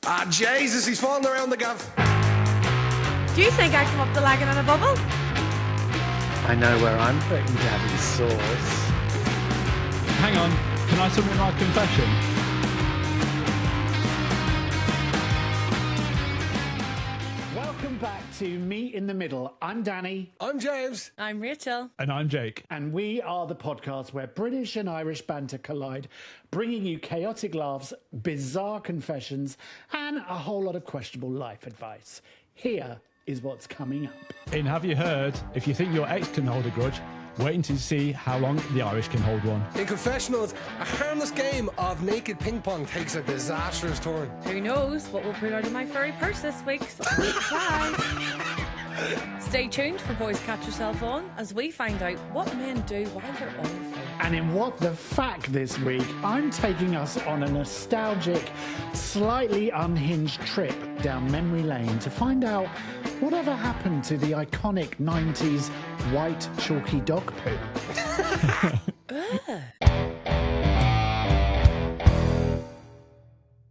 Ah, Jesus, he's falling around the gaff. Do you think I come up the lagging in a bubble? I know where I'm putting Daddy's sauce. Hang on, can I submit my confession? Welcome back to Meet in the Middle. I'm Danny. I'm James. I'm Rachel. And I'm Jake. And we are the podcast where British and Irish banter collide, bringing you chaotic laughs, bizarre confessions, and a whole lot of questionable life advice. Here is what's coming up. In Have You Heard, if you think your ex can hold a grudge, waiting to see how long the Irish can hold one. In Confessionals, a harmless game of naked ping pong takes a disastrous turn. Who knows what we'll put out of my furry purse this week? So try. Stay tuned for Boys Catch Yourself On as we find out what men do while they're on the phone. And in What the Fact this week, I'm taking us on a nostalgic, slightly unhinged trip down memory lane to find out whatever happened to the iconic 90s white chalky dog poo.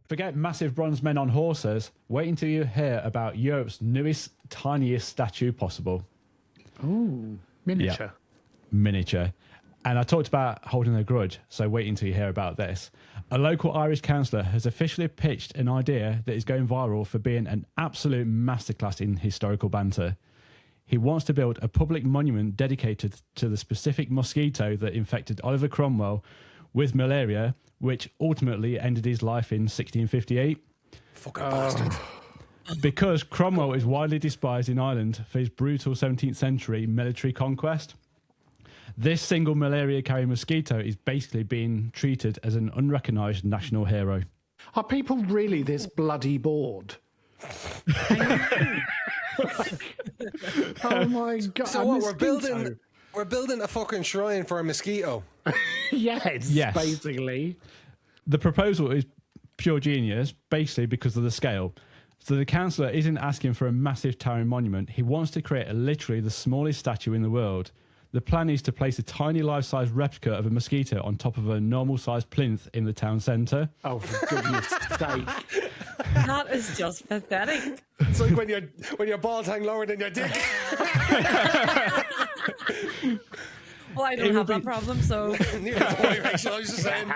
Forget massive bronze men on horses. Wait until you hear about Europe's newest, tiniest statue possible. Ooh, miniature. Yeah, miniature. And I talked about holding a grudge, so wait until you hear about this. A local Irish councillor has officially pitched an idea that is going viral for being an absolute masterclass in historical banter. He wants to build a public monument dedicated to the specific mosquito that infected Oliver Cromwell with malaria, which ultimately ended his life in 1658. Fucking bastard. Because Cromwell is widely despised in Ireland for his brutal 17th century military conquest. This single malaria-carrying mosquito is basically being treated as an unrecognized national hero. Are people really this bloody bored? Oh my God. So what, we're building a fucking shrine for a mosquito. Yes, basically. The proposal is pure genius, basically because of the scale. So the councillor isn't asking for a massive towering monument. He wants to create literally the smallest statue in the world. The plan is to place a tiny life-size replica of a mosquito on top of a normal-sized plinth in the town centre. Oh, for goodness sake. That is just pathetic. It's like when your balls hang lower than your dick. Well, I don't have that problem, so... Neither do I, Rachel, I was just saying.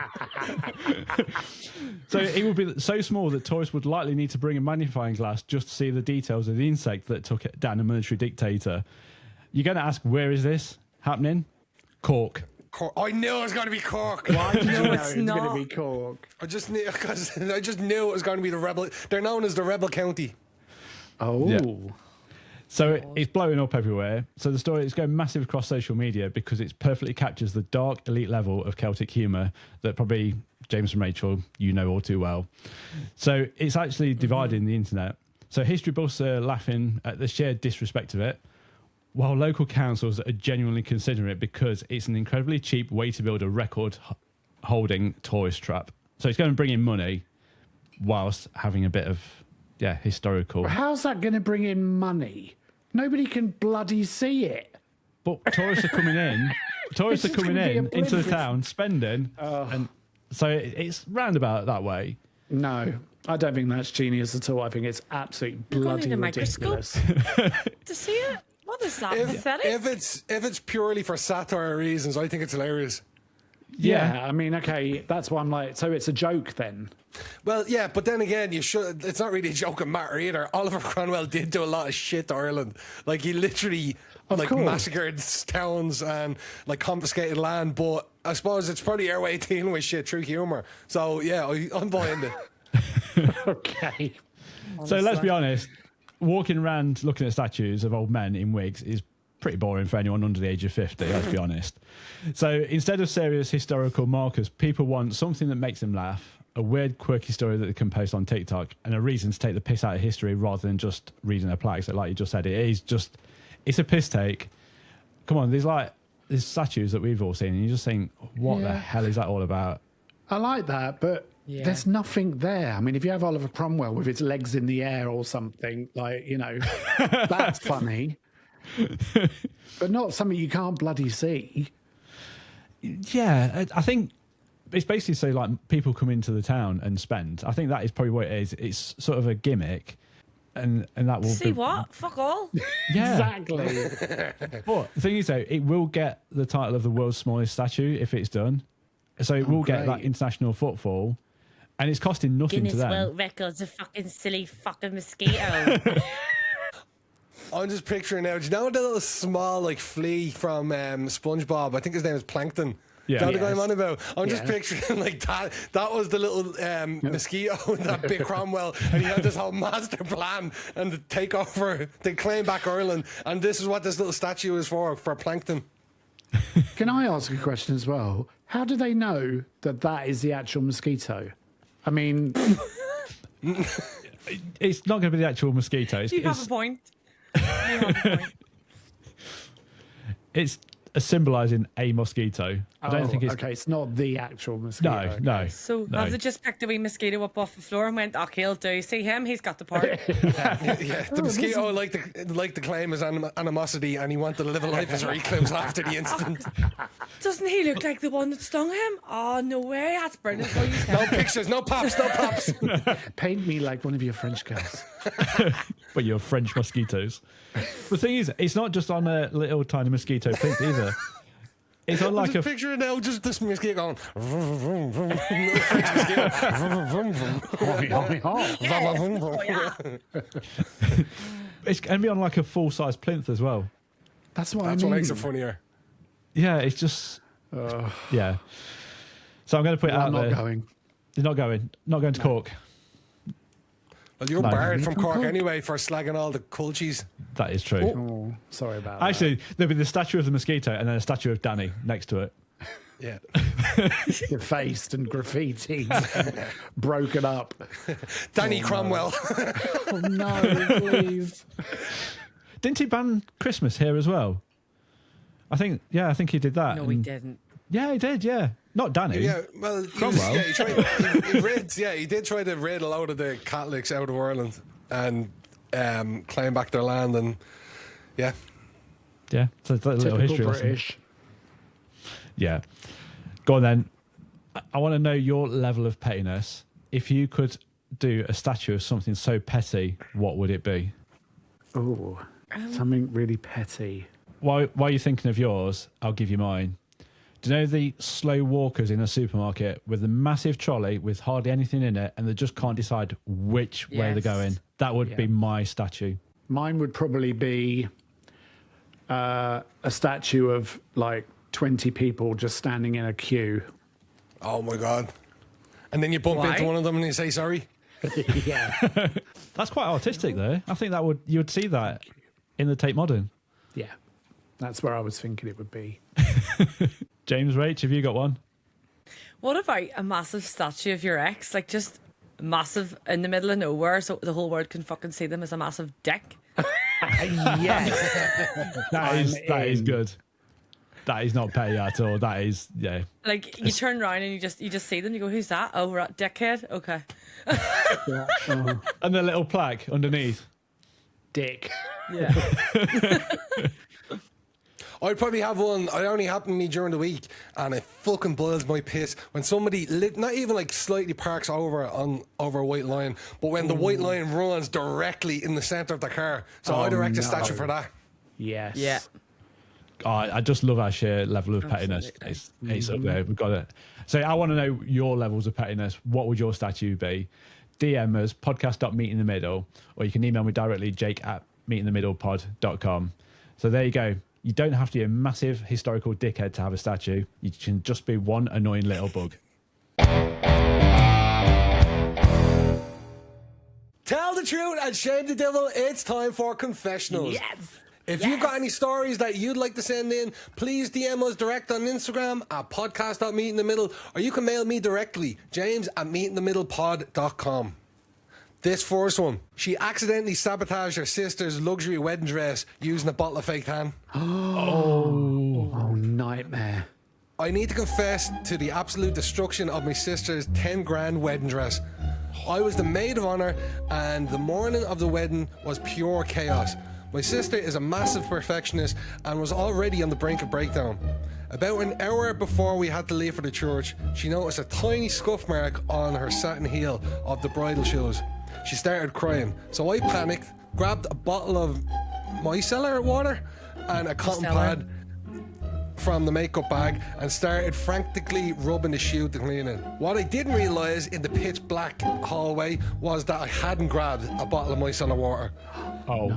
So it would be so small that tourists would likely need to bring a magnifying glass just to see the details of the insect that took down a military dictator. You're going to ask, where is this happening? Cork. Cork. I knew it was going to be Cork. Why did you know it's it was not. going to be Cork? I just knew it was going to be the rebel. They're known as the Rebel County. Oh. Yeah. So it's blowing up everywhere. So the story is going massive across social media because it perfectly captures the dark elite level of Celtic humour that probably James and Rachel, you know all too well. So it's actually dividing the internet. So history buffs are laughing at the sheer disrespect of it, while local councils are genuinely considering it because it's an incredibly cheap way to build a record-holding tourist trap. So it's going to bring in money whilst having a bit of, historical... How's that going to bring in money? Nobody can bloody see it. But tourists are coming in. Tourists are coming in into the town, spending, and so it's roundabout that way. No, I don't think that's genius at all. I think it's absolutely bloody ridiculous. To see it? What is that? Pathetic? If it's purely for satire reasons, I think it's hilarious. Yeah, I mean, okay, that's why I'm like, so it's a joke then. Well, yeah, but then again, it's not really a joke of matter either. Oliver Cromwell did do a lot of shit to Ireland. Like, he literally massacred towns and confiscated land, but I suppose it's probably our way of dealing with shit through humour. So yeah, I'm buying it. Okay. So let's be honest, walking around looking at statues of old men in wigs is pretty boring for anyone under the age of 50, let's be honest. So instead of serious historical markers, people want something that makes them laugh, a weird, quirky story that they can post on TikTok, and a reason to take the piss out of history rather than just reading a plaque. So like you just said, it's a piss take. Come on, there's statues that we've all seen, and you just think, what the hell is that all about? I like that, but there's nothing there. I mean, if you have Oliver Cromwell with his legs in the air or something, that's funny. But not something you can't bloody see. Yeah, I think It's basically so like people come into the town and spend. I think that is probably what it is. It's sort of a gimmick, and that will See what? Fuck all. Yeah, Exactly. But the thing is, though, it will get the title of the world's smallest statue if it's done. So it will get that great. international footfall, and it's costing nothing Guinness to them. World Records, a fucking silly fucking mosquito. I'm just picturing now. Do you know the little small like flea from SpongeBob? I think his name is Plankton. Yeah. Do you know the guy I'm Yes. on about? I'm just Yeah. picturing like that. That was the little mosquito, that big Cromwell, and he had this whole master plan and to take over, to claim back Ireland. And this is what this little statue is for Plankton. Can I ask a question as well? How do they know that that is the actual mosquito? I mean, It's not going to be the actual mosquito. You have a point. You have a point. It's symbolising a mosquito. I don't think it's. okay. It's not the actual mosquito. No. So no. have they just picked a wee mosquito up off the floor and went, "Oh, he'll do. See him? He's got the part." Yeah, the mosquito like to claim his animosity, and he wanted to live a life as a recluse after the incident. Doesn't he look like the one that stung him? Oh, no way. That's brilliant. Oh, you No tell. pictures, no pops, no pops. Paint me like one of your French girls. But you're French mosquitoes. The thing is, it's not just on a little tiny mosquito plinth either. It's on like Just a. picture it now, just this mosquito going. Vroom, vroom, vroom. Little French mosquito. Vroom, vroom, vroom. Oh, yeah. It's going to be on like a full size plinth as well. That's what That's I what mean. makes it funnier. Yeah, it's just. Yeah. So I'm going to put it Well, out I'm not there. going. You're not going. Not going to Cork. Well, you're No. barred from From Cork Cork. anyway for slagging all the culchies. That is true. Oh, sorry about Actually, there'll be the statue of the mosquito and then a statue of Danny next to it. Yeah. that. Defaced and graffiti, broken up. Danny Cromwell. Oh no, please. Didn't he ban Christmas here as well? I think he did that. No, we and- didn't. Yeah, he did. Yeah, not Danny. Yeah, well, Cromwell? he did try to raid a load of the Catholics out of Ireland and claim back their land, and yeah. Yeah. So it's a little Typical history lesson. British. Yeah. Go on then. I want to know your level of pettiness. If you could do a statue of something so petty, what would it be? Oh, something really petty. While you're thinking of yours, I'll give you mine. Do you know the slow walkers in a supermarket with the massive trolley with hardly anything in it and they just can't decide which way they're Yes. going? That would be my statue. Mine would probably be a statue of like 20 people just standing in a queue. Oh my God. And then you bump Why? into one of them and you say sorry. Yeah. That's quite artistic though. I think you would see that in the Tate Modern. Yeah. That's where I was thinking it would be. James, Rach, have you got one? What about a massive statue of your ex? Like just massive in the middle of nowhere so the whole world can fucking see them as a massive dick. Yes. That is in. good. That is not petty at all. That is, yeah. Like you turn around and you just see them, you go, who's that? Oh, right, dickhead? Okay. Yeah. Oh, And the little plaque underneath. dick. Yeah. I'd probably have one. It only happened to me during the week, and it fucking boils my piss when somebody not even like slightly parks over a white line, but when the white line runs directly in the centre of the car. So I'd erect a statue for that. Yes. Yeah. Oh, I just love our sheer level of pettiness. It's up there. We've got it. So I want to know your levels of pettiness. What would your statue be? DM us, podcast.meetinthemiddle, or you can email me directly, jake@meetinthemiddlepod.com. So there you go. You don't have to be a massive historical dickhead to have a statue. You can just be one annoying little bug. Tell the truth and shame the devil. It's time for confessionals. Yes. If you've got any stories that you'd like to send in, please DM us direct on Instagram at podcast.meetinthemiddle, or you can mail me directly, james@meetinthemiddlepod.com. This first one. She accidentally sabotaged her sister's luxury wedding dress using a bottle of fake tan. Oh, nightmare. I need to confess to the absolute destruction of my sister's 10 grand wedding dress. I was the maid of honour, and the morning of the wedding was pure chaos. My sister is a massive perfectionist and was already on the brink of breakdown. About an hour before we had to leave for the church, she noticed a tiny scuff mark on her satin heel of the bridal shoes. She started crying, so I panicked, grabbed a bottle of micellar water and a cotton pad from the makeup bag and started frantically rubbing the shoe to clean it. What I didn't realise in the pitch black hallway was that I hadn't grabbed a bottle of micellar water.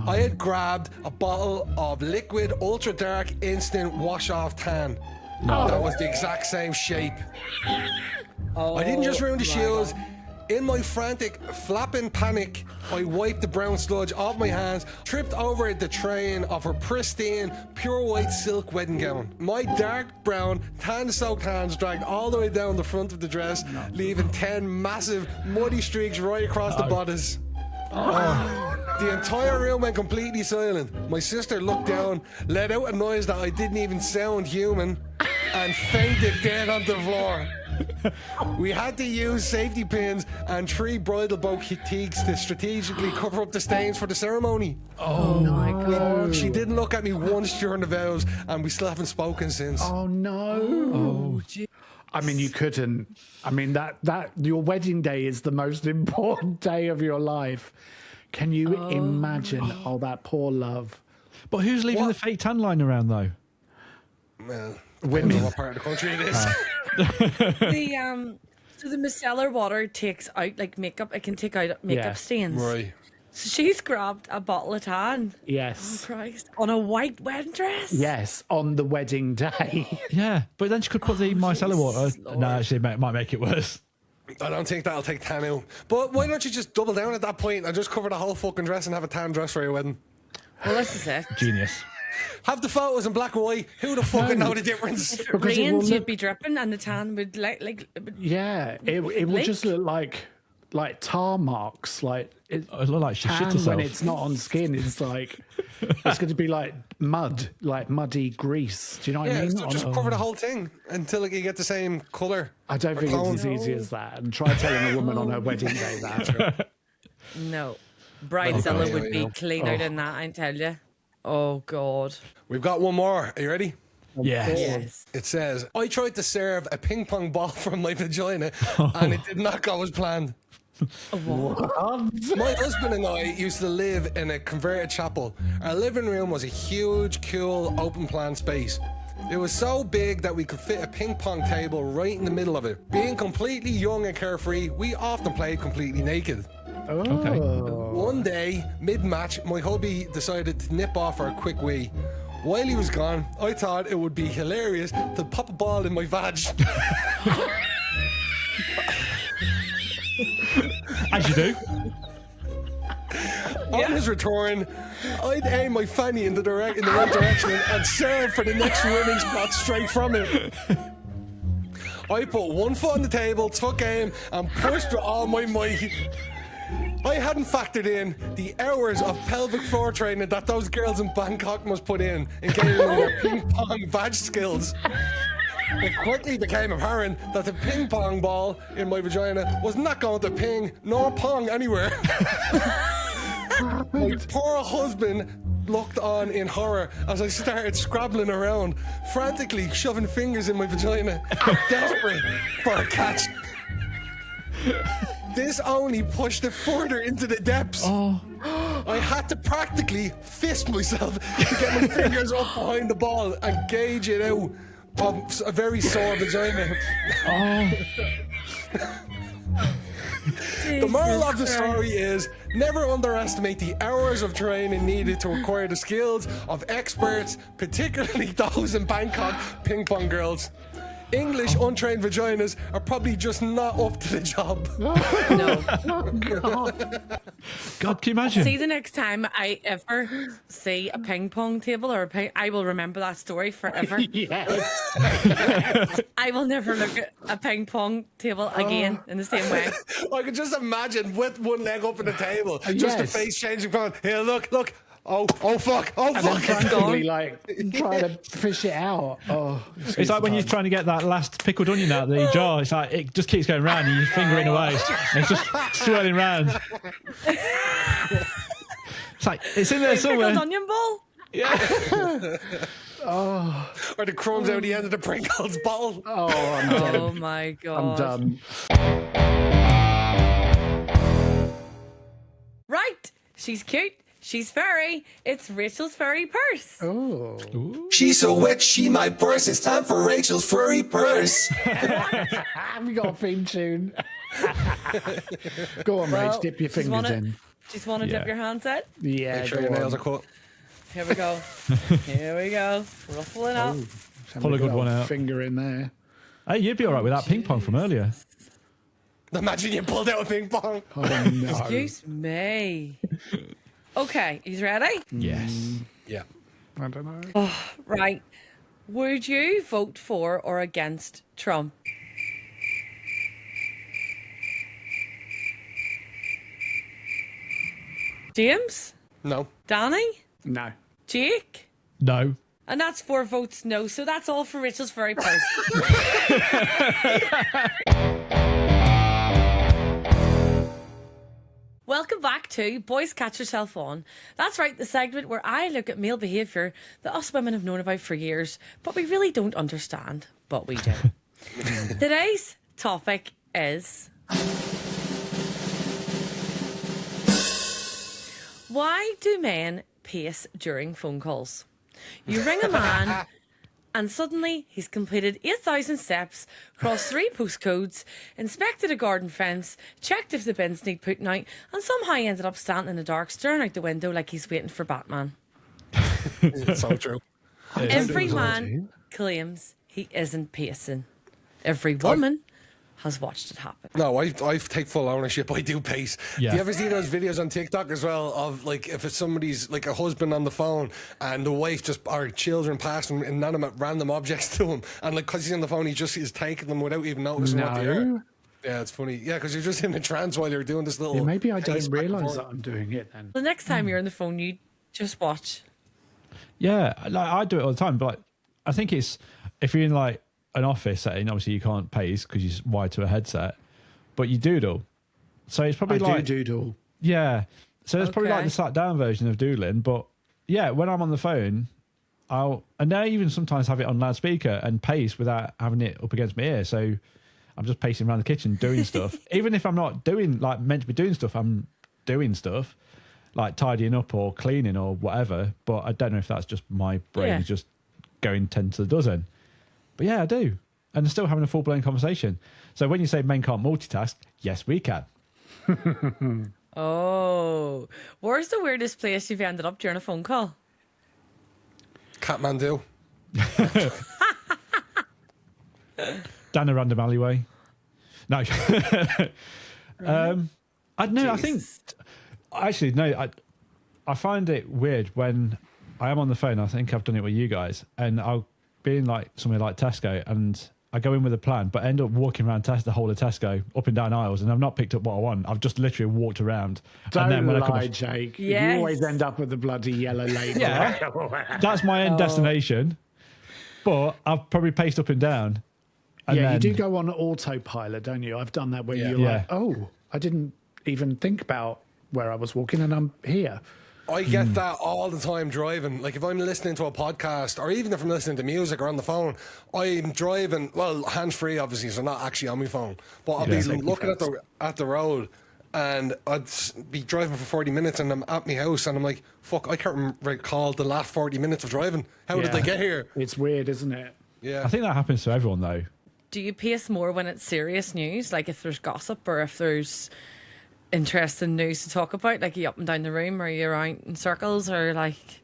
I had grabbed a bottle of liquid ultra dark instant wash off tan. That was the exact same shape. I didn't just ruin the shoes. In my frantic flapping panic, I wiped the brown sludge off my hands, tripped over the train of her pristine, pure white silk wedding gown. My dark brown, tan-soaked hands dragged all the way down the front of the dress, leaving 10 massive, muddy streaks right across the bodice. The entire room went completely silent. My sister looked down, let out a noise that I didn't even sound human, and fainted dead on the floor. We had to use safety pins and 3 bridal boutiques to strategically cover up the stains for the ceremony. Oh my God. She didn't look at me once during the vows, and we still haven't spoken since. Oh no. I mean, you couldn't. I mean, that your wedding day is the most important day of your life. Can you imagine? Oh, that poor love. But who's leaving the fake tan line around though? Well, Women. what part of the country it is. So the micellar water takes out like makeup. It can take out makeup stains. Right. So she's grabbed a bottle of tan. Yes. Oh Christ! On a white wedding dress. Yes, on the wedding day. Yeah, but then she could put the micellar water. Lord. No, actually, it might make it worse. I don't think that'll take tan out. But why don't you just double down at that point and just cover the whole fucking dress and have a tan dress for your wedding? Well, this is it. Genius. Have the photos in black and white. Who the fuck would know the difference? If it Because it will rains, you'd look- be dripping, and the tan would like. Yeah, it would just look like tar marks. Like it It looked like she shit tan herself. when it's not on skin. It's like it's going to be like mud, like muddy grease. Do you know what I Yeah, mean? so just cover the whole thing until you get the same colour. I don't think tone. it's as easy as that. And try telling a woman on her wedding day that. No, Bridezilla Okay, would yeah, be yeah. cleaner than that. I tell you. Oh God. We've got one more. Are you ready? Yeah. Yes. It says, I tried to serve a ping pong ball from my vagina and it did not go as planned. My husband and I used to live in a converted chapel. Our living room was a huge, cool, open plan space. It was so big that we could fit a ping pong table right in the middle of it. Being completely young and carefree, we often played completely naked. Okay. One day, mid-match, my hubby decided to nip off for a quick wee. While he was gone, I thought it would be hilarious to pop a ball in my vag. As you do. On his return, I'd aim my fanny in the right direction and serve for the next winning shot straight from it. I put one foot on the table, took aim, and pushed with all my might. I hadn't factored in the hours of pelvic floor training that those girls in Bangkok must put in gaining their ping pong vag skills. It quickly became apparent that the ping pong ball in my vagina was not going to ping nor pong anywhere. My poor husband looked on in horror as I started scrabbling around, frantically shoving fingers in my vagina, desperate for a catch. This only pushed it further into the depths. I had to practically fist myself to get my fingers up behind the ball and gauge it out of a very sore vagina. The moral of the story is never underestimate the hours of training needed to acquire the skills of experts, particularly those in Bangkok ping pong girls. English untrained vaginas are probably just not up to the job. No. God, can you imagine? See, the next time I ever see a ping pong table or I will remember that story forever. Yes. I will never look at a ping pong table again in the same way. I can just imagine with one leg up on the table, just the Yes. face changing. Going, here, look. Oh, fuck. Oh, And then fuck. frantically, like, trying to fish it out. Oh, It's like when you're trying to get that last pickled onion out of the jar. It's like it just keeps going round and you're fingering away. And it's just swirling round. It's like it's in there somewhere. Pickled onion ball. Yeah. Or the crumbs out the end of the Pringles bottle. Oh, I'm dead. Oh my god. I'm done. Right. She's cute. She's furry. It's Rachel's furry purse. Oh. She's so wet, she my purse. It's time for Rachel's furry purse. Have you got a theme tune? Go on, Rach, dip your fingers in. Just want to dip your hands in? Yeah, Make sure go your nails on. are cut. Here we go. Here we go. Ruffling up. Pull a good one out. Finger in there. Hey, you'd be all right with that ping pong from earlier. Imagine you pulled out a ping pong. Oh, no. Excuse me. Okay, he's ready? Yes. Yeah. I don't know. Right. Would you vote for or against Trump? James? No. Danny? No. Jake? No. And that's 4 votes no, so that's all for Rachel's furry purse. Welcome back to Boys Catch Yourself On. That's right, the segment where I look at male behaviour that us women have known about for years, but we really don't understand, but we do. Today's topic is... why do men pace during phone calls? You ring a man and suddenly he's completed 8,000 steps, crossed 3 postcodes, inspected a garden fence, checked if the bins need putting out, and somehow ended up standing in the dark staring out the window like he's waiting for Batman. It's so true. Every man claims he isn't pacing. Every woman has watched it happen. No, I take full ownership. I do pace. Yeah. Do you ever see those videos on TikTok as well of like if it's somebody's like a husband on the phone and the wife just or children passing inanimate random objects to him and like because he's on the phone he just is taking them without even noticing what they are. No. Yeah, it's funny. Yeah, because you're just in a trance while you're doing this little. Yeah, maybe I don't pace back and realise forth. that I'm doing it then. The next time you're on the phone, you just watch. Yeah, like I do it all the time, but like, I think it's if you're in like an office setting, obviously you can't pace because you're wired to a headset, but you doodle. So it's probably I like do doodle. yeah. So it's probably like Okay. the sat down version of doodling, but yeah, when I'm on the phone, and I even sometimes have it on loudspeaker and pace without having it up against my ear. So I'm just pacing around the kitchen doing stuff. Even if I'm not doing like meant to be doing stuff, I'm doing stuff like tidying up or cleaning or whatever. But I don't know if that's just my brain Yeah. is just going 10 to the dozen. But yeah, I do. And still having a full blown conversation. So when you say men can't multitask, yes, we can. Oh, where's the weirdest place you've ended up during a phone call? Kathmandu. Down a random alleyway. No. I don't know. I think actually no. I find it weird when I am on the phone. I think I've done it with you guys, and I'll be in like somewhere like Tesco, and I go in with a plan, but end up walking around the whole of Tesco, up and down aisles, and I've not picked up what I want. I've just literally walked around. Don't and then when I come lie, off, Jake. Yes. You always end up with the bloody yellow label. Yeah. that's my end destination. But I've probably paced up and down. And Yeah, then, you do go on autopilot, don't you? I've done that where you're Yeah. like, oh, I didn't even think about where I was walking and I'm here. I get that all the time driving. Like if I'm listening to a podcast or even if I'm listening to music or on the phone, I'm driving, well, hands-free obviously, so not actually on my phone. But I'll be looking at the road and I'd be driving for 40 minutes and I'm at my house and I'm like, fuck, I can't recall the last 40 minutes of driving. How did Yeah. I get here? It's weird, isn't it? Yeah. I think that happens to everyone though. Do you pace more when it's serious news, like if there's gossip or if there's interesting news to talk about, like are you up and down the room or are you around in circles or like...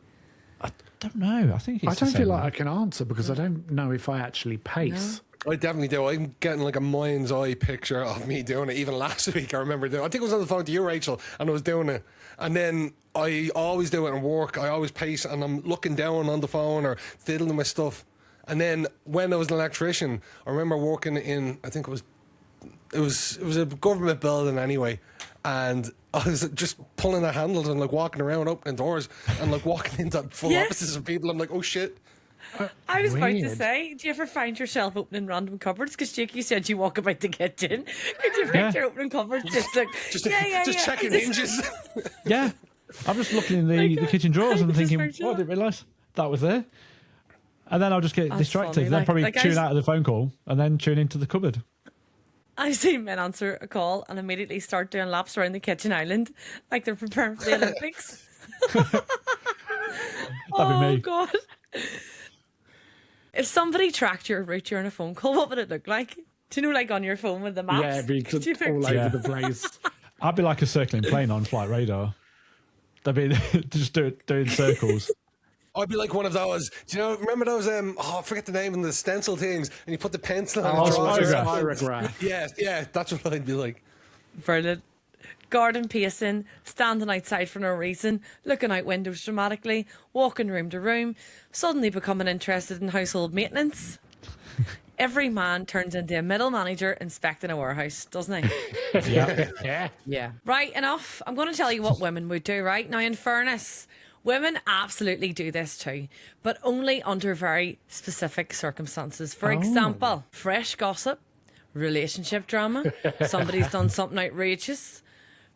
I don't know. I think it's I the don't same feel like way. I can answer because I don't know if I actually pace. I definitely do. I'm getting like a mind's eye picture of me doing it. Even last week, I remember doing. I think I was on the phone to you, Rachel, and I was doing it. And then I always do it in work. I always pace, and I'm looking down on the phone or fiddling with stuff. And then when I was an electrician, I remember working in. I think it was a government building anyway, and I was just pulling the handles and like walking around, opening doors, and like walking into full Yes. opposites of people. I'm like, oh shit. I was about to Weird. say, do you ever find yourself opening random cupboards? Because Jake, you said you walk about the kitchen. Could you picture opening cupboards just like, Just yeah. checking hinges. Yeah. I'm just looking in the kitchen drawers and thinking, I didn't realise that was there. And then I'll just get distracted. Funny. And then probably tune out of the phone call and then tune into the cupboard. I've seen men answer a call and immediately start doing laps around the kitchen island like they're preparing for the Olympics. That'd be me. God. If somebody tracked your route during a phone call, what would it look like? Do you know, like on your phone with the maps? Yeah, it'd be Could you all picture- over the place. I'd be like a circling plane on flight radar. They'd be just doing circles. I'd be like one of those. Do you know? Remember those? I forget the name of the stencil things, and you put the pencil on. and draw it. Spirograph. Yeah, that's what I'd be like. Brilliant. Garden pacing, standing outside for no reason, looking out windows dramatically, walking room to room, suddenly becoming interested in household maintenance. Every man turns into a middle manager inspecting a warehouse, doesn't he? Yeah. Yeah. Right, enough. I'm going to tell you what women would do, right? Now, in fairness, women absolutely do this too, but only under very specific circumstances. For example, fresh gossip, relationship drama, somebody's done something outrageous,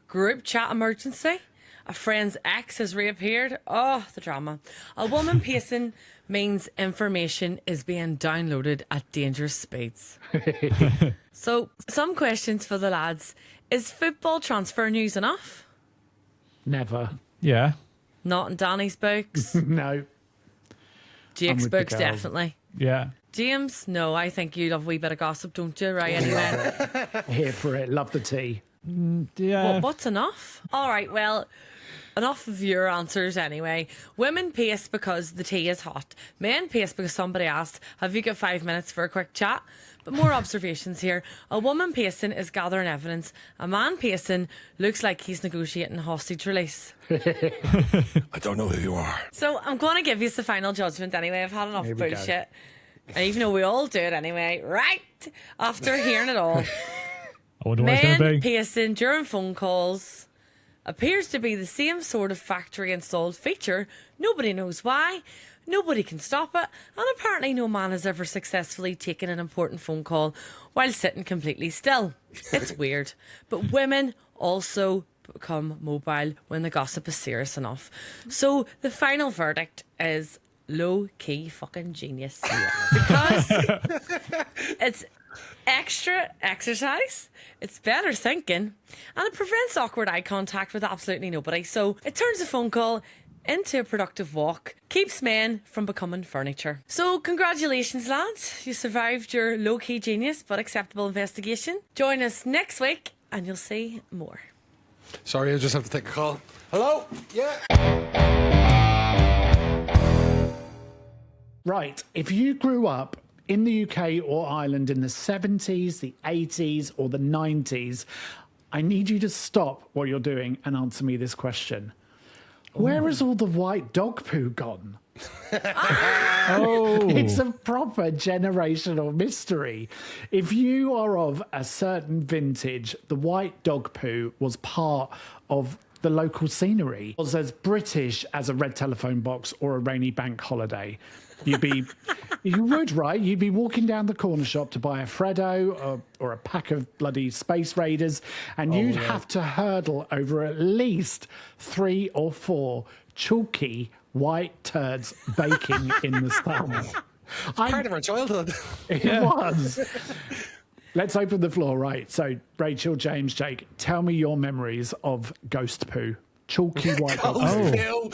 group chat emergency, a friend's ex has reappeared. Oh, the drama. A woman pacing means information is being downloaded at dangerous speeds. So, some questions for the lads. Is football transfer news enough? Never. Yeah. Not in Danny's books. No. Jake's with the books, girls. definitely. Yeah. James, no, I think you love a wee bit of gossip, don't you? Right, anyway. Here for it. Love the tea. Yeah. What's enough? All right, well, enough of your answers anyway. Women pace because the tea is hot. Men pace because somebody asked, have you got 5 minutes for a quick chat? But more observations here. A woman pacing is gathering evidence. A man pacing looks like he's negotiating a hostage release. I don't know who you are. So I'm going to give you the final judgment anyway. I've had enough Here we go. bullshit. And even though we all do it anyway, right? After hearing it all. I wonder what it's going to Men be. pacing during phone calls appears to be the same sort of factory installed feature. Nobody knows why. Nobody can stop it. And apparently no man has ever successfully taken an important phone call while sitting completely still. It's weird. But women also become mobile when the gossip is serious enough. So the final verdict is low-key fucking genius. Because it's extra exercise, it's better thinking, and it prevents awkward eye contact with absolutely nobody. So it turns a phone call into a productive walk, keeps men from becoming furniture. So congratulations, lads. You survived your low-key genius but acceptable investigation. Join us next week and you'll see more. Sorry, I just have to take a call. Hello? Yeah. Right. If you grew up in the UK or Ireland in the 70s, the 80s, or the 90s, I need you to stop what you're doing and answer me this question. Where has all the white dog poo gone? Oh. It's a proper generational mystery. If you are of a certain vintage, the white dog poo was part of the local scenery. It was as British as a red telephone box or a rainy bank holiday. You would, right? You'd be walking down the corner shop to buy a Freddo or a pack of bloody Space Raiders, and you'd have to hurdle over at least 3 or 4 chalky white turds baking in the sun. Part of our childhood. It was. Let's open the floor, right? So, Rachel, James, Jake, tell me your memories of ghost poo. Chalky white dog poo.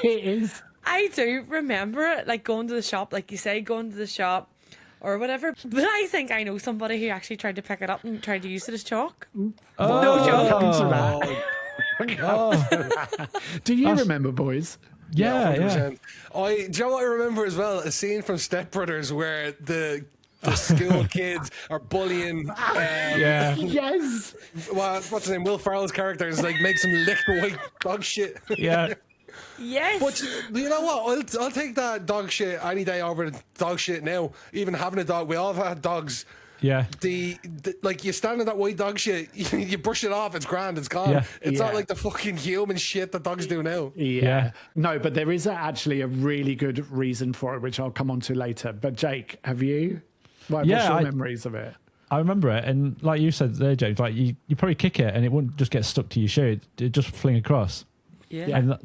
It is. I do remember it, like going to the shop, like you say, going to the shop or whatever. But I think I know somebody who actually tried to pick it up and tried to use it as chalk. No joke. Do you remember, boys? Yeah. 100%. Do you know what I remember as well? A scene from Step Brothers where the school kids are bullying. Yeah. Yes. What's his name? Will Ferrell's character is like makes him lick the white dog shit. Yeah. Yes. But you know what? I'll take that dog shit any day over the dog shit now. Even having a dog, we all have had dogs. Yeah. The like you stand in that white dog shit, you brush it off, it's grand, it's gone. Yeah. It's Yeah. not like the fucking human shit that dogs do now. Yeah. No, but there is actually a really good reason for it, which I'll come on to later. But Jake, have you? What's your memories of it? I remember it, and like you said there, James, like you probably kick it and it wouldn't just get stuck to your shoe; it'd just fling across. Yeah. And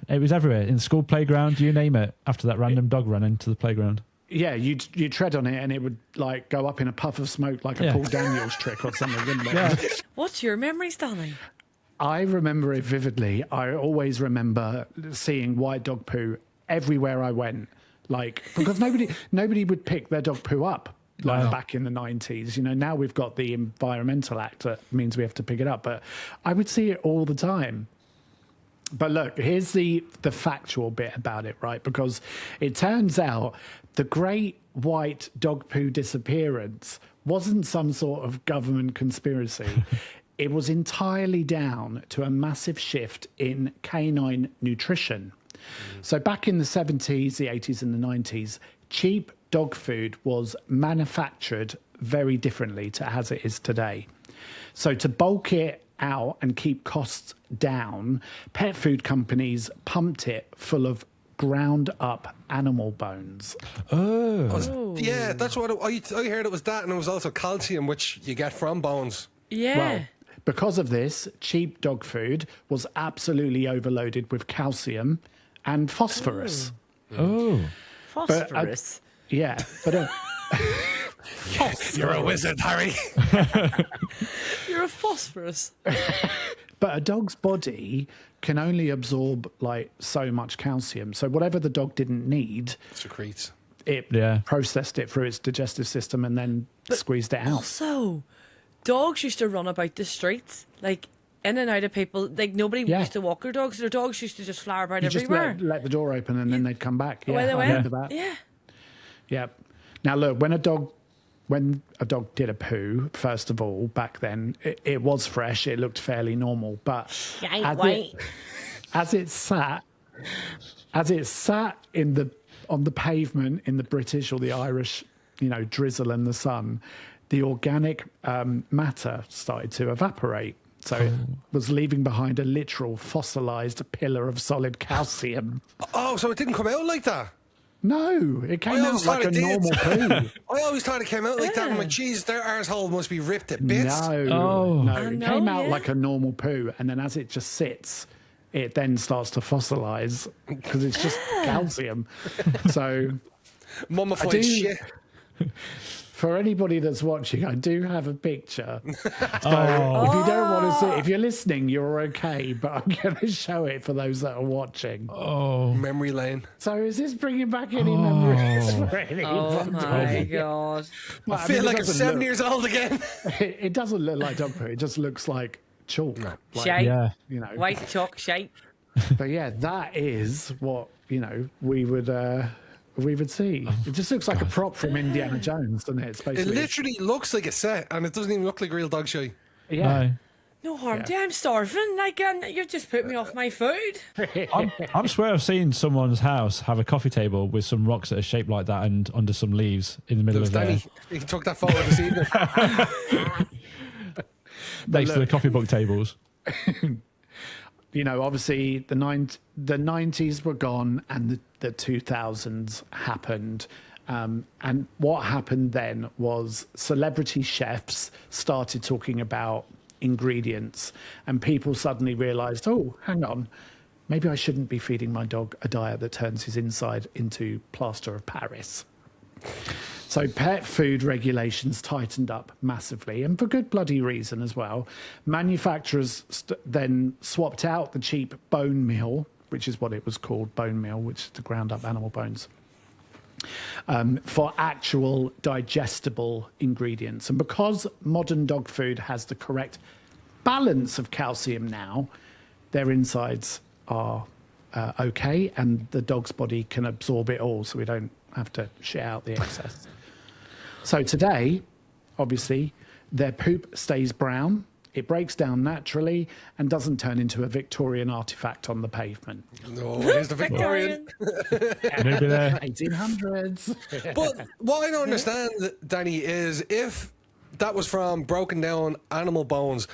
it was everywhere in the school playground, you name it. After that random dog ran into the playground. Yeah, you'd tread on it and it would like go up in a puff of smoke like a Paul Daniels trick or something, wouldn't it? Yeah. What's your memories, Danny? I remember it vividly. I always remember seeing white dog poo everywhere I went, like because nobody would pick their dog poo up like back in the 90s. You know, now we've got the Environmental Act that means we have to pick it up, but I would see it all the time. But look, here's the factual bit about it, right? Because it turns out the great white dog poo disappearance wasn't some sort of government conspiracy. It was entirely down to a massive shift in canine nutrition. So back in the 70s, the 80s and the 90s, cheap dog food was manufactured very differently to as it is today. So to bulk it out and keep costs down, pet food companies pumped it full of ground up animal bones. Yeah, that's what I heard. It was that, and it was also calcium, which you get from bones. Yeah. Well, because of this, cheap dog food was absolutely overloaded with calcium and phosphorus. Phosphorus. But You're a wizard, Harry. You're a phosphorus. But a dog's body can only absorb like so much calcium. So whatever the dog didn't need, Secretes. it processed it through its digestive system and then squeezed it out. Also, dogs used to run about the streets, like in and out of people. Like nobody used to walk their dogs. Their dogs used to just flower about everywhere. Just let the door open and then they'd come back. Away they I went. remember that. Yeah. Yeah. Now look, when a dog did a poo, first of all, back then, it was fresh. It looked fairly normal. But as it sat on the pavement in the British or the Irish, drizzle and the sun, the organic matter started to evaporate. So it was leaving behind a literal fossilized pillar of solid calcium. Oh, so it didn't come out like that? No, it came out like a normal poo. I always thought it came out like that. I'm like, geez, their arsehole must be ripped to bits. No, it came out like a normal poo. And then as it just sits, it then starts to fossilize because it's just calcium. So Mummified shit. For anybody that's watching, I do have a picture. So if you don't want to see it, if you're listening, you're okay. But I'm going to show it for those that are watching. Memory lane. So is this bringing back any memories for any? Oh my God. I feel like I'm 7 years old again. It doesn't look like dog poo. It just looks like chalk. Like, Shite. Yeah. White chalk shite. But yeah, that is what, we would see. It just looks like a prop from Indiana Jones, doesn't it? It's It basically literally looks like a set, and it doesn't even look like real dog shit. yeah. No harm. Yeah. I'm starving. Like, you've just put me off my food. I swear I've seen someone's house have a coffee table with some rocks that are shaped like that and under some leaves in the middle of Danny, he took that photo this evening. next to the coffee book tables. Obviously the 90s were gone and the 2000s happened. And what happened then was celebrity chefs started talking about ingredients and people suddenly realized, oh, hang on, maybe I shouldn't be feeding my dog a diet that turns his inside into plaster of Paris. So pet food regulations tightened up massively, and for good bloody reason as well. Manufacturers then swapped out the cheap bone meal, which is what it was called, bone meal, which is the ground up animal bones, for actual digestible ingredients. And because modern dog food has the correct balance of calcium now, their insides are okay, and the dog's body can absorb it all, so we don't have to shit out the excess. So today, obviously, their poop stays brown, it breaks down naturally, and doesn't turn into a Victorian artifact on the pavement. No, here's the Victorian. Maybe there. 1800s. But what I don't understand, Danny, is if that was from broken down animal bones,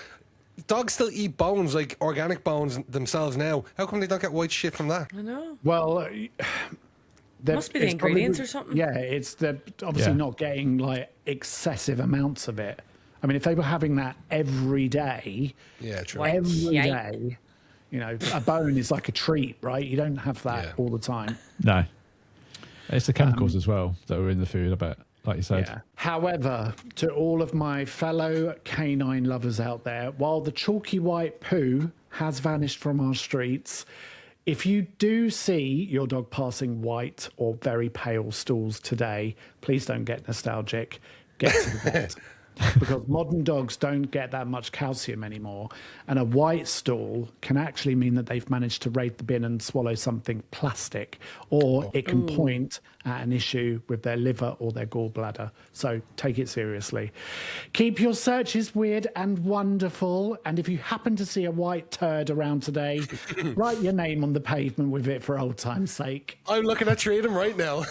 dogs still eat bones, like organic bones themselves now. How come they don't get white shit from that? I know. Well, Must be the it's probably- ingredients or something. Yeah, it's obviously Yeah. not getting like excessive amounts of it. I mean, if they were having that every day, Yeah, true. every Yeah. day, you know, a bone is like a treat, right? You don't have that Yeah. all the time. No. It's the chemicals as well that were in the food, I bet, like you said. Yeah. However, to all of my fellow canine lovers out there, while the chalky white poo has vanished from our streets, if you do see your dog passing white or very pale stools today, please don't get nostalgic. Get to the vet. Because modern dogs don't get that much calcium anymore. And a white stool can actually mean that they've managed to raid the bin and swallow something plastic, or it can point at an issue with their liver or their gallbladder. So take it seriously. Keep your searches weird and wonderful. And if you happen to see a white turd around today, write your name on the pavement with it for old time's sake. I'm looking at treating right now.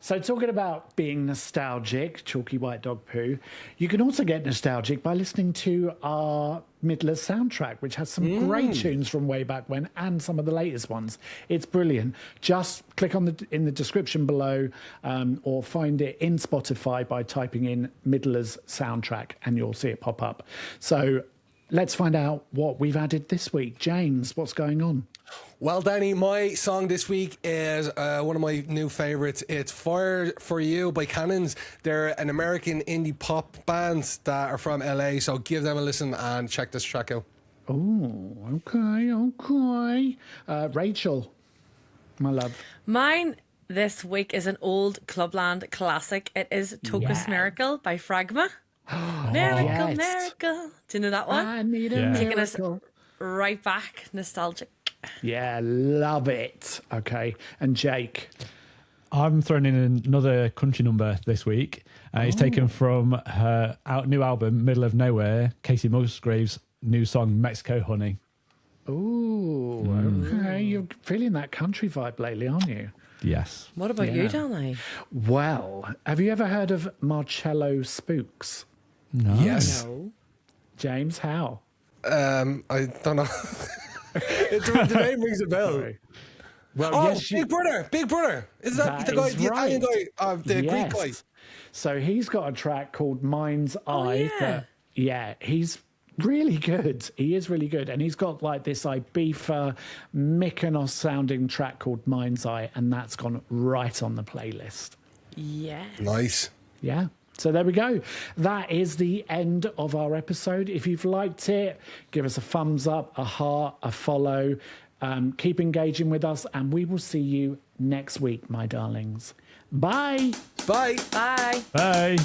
So talking about being nostalgic, chalky white dog poo, you can also get nostalgic by listening to our Midler's soundtrack, which has some great tunes from way back when and some of the latest ones. It's brilliant. Just click on in the description below or find it in Spotify by typing in Midler's soundtrack and you'll see it pop up. So let's find out what we've added this week. James, what's going on? Well, Danny, my song this week is one of my new favourites. It's Fire For You by Cannons. They're an American indie pop band that are from LA, so give them a listen and check this track out. Oh, okay. Rachel, my love. Mine this week is an old Clubland classic. It is Tokus Yeah. Miracle by Fragma. Miracle, yes. Miracle. Do you know that one? I need a Yeah. Taking us miracle. right back, nostalgic. Yeah, love it. Okay. And Jake. I'm throwing in another country number this week. It's taken from her new album, Middle of Nowhere, Casey Musgrave's new song, Mexico Honey. Ooh, okay. You're feeling that country vibe lately, aren't you? Yes. What about you, Danny? Well, have you ever heard of Marcello Spooks? No. Yes. No. James, how? I don't know. The name rings a bell. Sorry. Well, Oh, yes, Big Brother. Big Brother. Is that the That guy, is the Italian right. guy, the Greek guy? So he's got a track called Mind's Eye. yeah. He's really good. He is really good. And he's got like this Ibiza Mykonos sounding track called Mind's Eye, and that's gone right on the playlist. Yeah. Nice. Yeah. So there we go. That is the end of our episode. If you've liked it, give us a thumbs up, a heart, a follow. Keep engaging with us, and we will see you next week, my darlings. Bye. Bye. Bye. Bye.